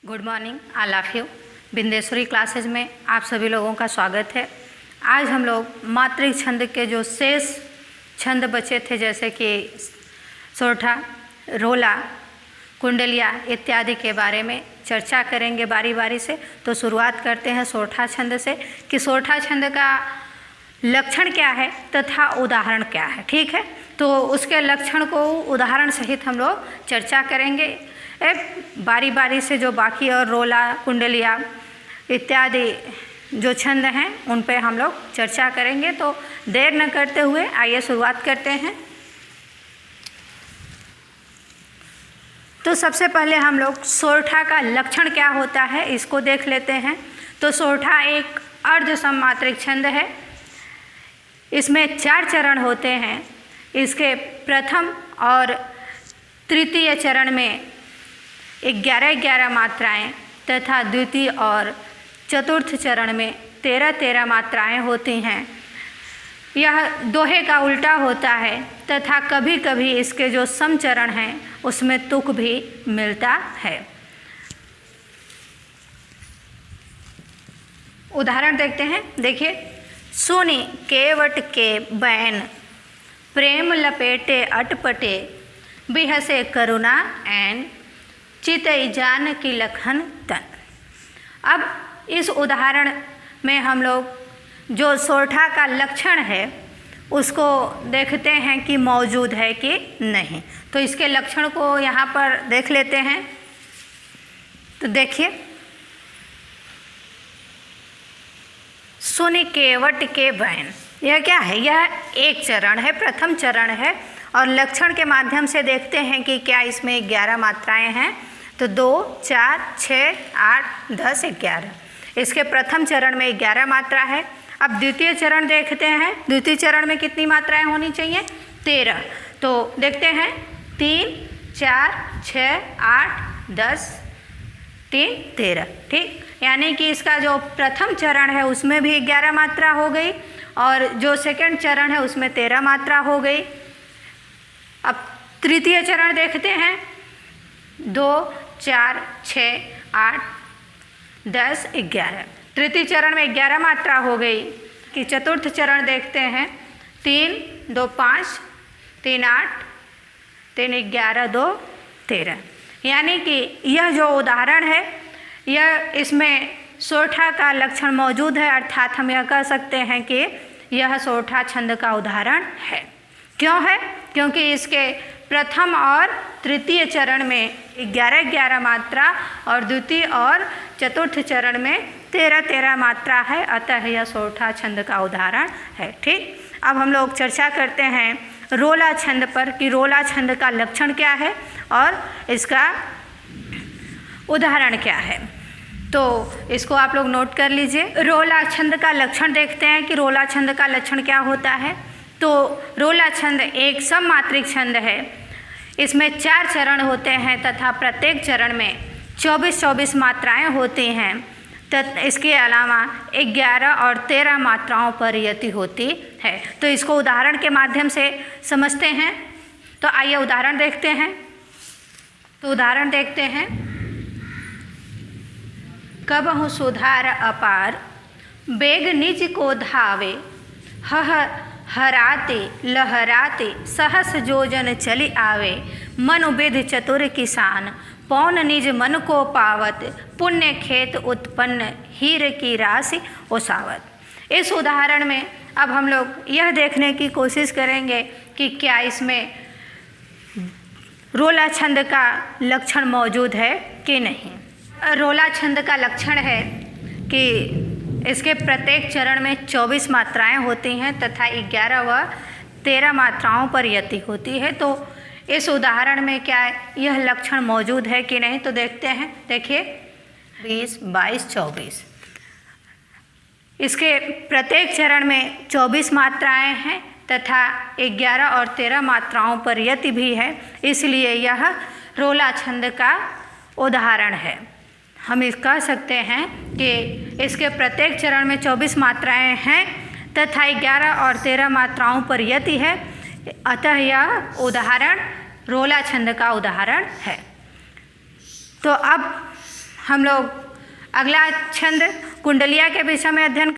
Good morning, I love you. Bindeshwari classes में आप सभी लोगों का स्वागत है। आज हम लोग मात्रिक छंद के जो शेष छंद बचे थे, जैसे कि सोरठा, रोला, कुंडलिया इत्यादि के बारे में चर्चा करेंगे बारी बारी से। तो शुरुआत करते हैं सोरठा छंद से कि सोरठा छंद का लक्षण क्या है तथा उदाहरण क्या है। ठीक है, तो उसके लक्षण को उदाहरण सहित हम लोग चर्चा करेंगे बारी बारी से। जो बाकी और रोला, कुंडलिया इत्यादि जो छंद हैं उन पे हम लोग चर्चा करेंगे। तो देर न करते हुए आइए शुरुआत करते हैं। तो सबसे पहले हम लोग सोरठा का लक्षण क्या होता है इसको देख लेते हैं। तो सोरठा एक अर्ध सममात्रिक छंद है। इसमें 4 चरण होते हैं। इसके प्रथम और तृतीय चरण में 11-11 मात्राएं तथा द्वितीय और चतुर्थ चरण में 13-13 मात्राएं होती हैं। यह दोहे का उल्टा होता है तथा कभी कभी इसके जो सम चरण हैं उसमें तुक भी मिलता है। उदाहरण देखते हैं। देखिए, सुनी केवट के बैन, प्रेम लपेटे अटपटे, बिहसे करुणा एन, चितई जान की लखन तन। अब इस उदाहरण में हम लोग जो सोरठा का लक्षण है उसको देखते हैं कि मौजूद है कि नहीं। तो इसके लक्षण को यहाँ पर देख लेते हैं। तो देखिए, सुनि केवट के बैन, यह क्या है? यह एक चरण है, प्रथम चरण है। और लक्षण के माध्यम से देखते हैं कि क्या इसमें 11 मात्राएं हैं। तो 2, 4, 6, 8, 10, 11। इसके प्रथम चरण में 11 मात्रा है। अब द्वितीय चरण देखते हैं। द्वितीय चरण में कितनी मात्राएं होनी चाहिए? 13। तो देखते हैं, 3, 4, 6, 8, 10, 3, 13। ठीक, यानी कि इसका जो प्रथम चरण है उसमें भी 11 मात्रा हो गई और जो सेकंड चरण है उसमें 13 मात्रा हो गई। अब तृतीय चरण देखते हैं। 2, 4, 6, 8, 10, 11। तृतीय चरण में 11 मात्रा हो गई। कि चतुर्थ चरण देखते हैं। 3, 2, 5, 3, 8, 3, 11, 2, 13। यानी कि यह जो उदाहरण है यह इसमें सोरठा का लक्षण मौजूद है। अर्थात हम यह कह सकते हैं कि यह सोरठा छंद का उदाहरण है। क्यों है? क्योंकि इसके प्रथम और तृतीय चरण में 11-11 मात्रा और द्वितीय और चतुर्थ चरण में 13-13 मात्रा है। अतः यह सोरठा छंद का उदाहरण है। ठीक, अब हम लोग चर्चा करते हैं रोला छंद पर कि रोला छंद का लक्षण क्या है और इसका उदाहरण क्या है। तो इसको आप लोग नोट कर लीजिए। रोला छंद का लक्षण देखते हैं कि रोला छंद का लक्षण क्या होता है। तो रोला छंद एक सममात्रिक छंद है। इसमें 4 चरण होते हैं तथा प्रत्येक चरण में 24-24 मात्राएं होती हैं। इसके अलावा 11 और 13 मात्राओं पर यति होती है। तो इसको उदाहरण के माध्यम से समझते हैं। तो आइए उदाहरण देखते हैं। तो उदाहरण देखते हैं। कबहु सुधार अपार, बेग निज को धावे, हराते लहराते सहस जोजन चली आवे, मनु विध चतुर किसान, पौन निज मन को पावत, पुण्य खेत उत्पन्न, हीर की राशि ओसावत। इस उदाहरण में अब हम लोग यह देखने की कोशिश करेंगे कि क्या इसमें रोला छंद का लक्षण मौजूद है कि नहीं। रोला छंद का लक्षण है कि इसके प्रत्येक चरण में 24 मात्राएं होती हैं तथा 11 व 13 मात्राओं पर यति होती है। तो इस उदाहरण में क्या यह लक्षण मौजूद है कि नहीं, तो देखते हैं। देखिए, 20, 22, 24। इसके प्रत्येक चरण में 24 मात्राएं हैं तथा 11 और 13 मात्राओं पर यति भी है। इसलिए यह रोला छंद का उदाहरण है। हम इस कह सकते हैं कि इसके प्रत्येक चरण में 24 मात्राएं हैं तथा 11 और 13 मात्राओं पर यति है। अतः यह उदाहरण रोला छंद का उदाहरण है। तो अब हम लोग अगला छंद कुंडलिया के विषय में अध्ययन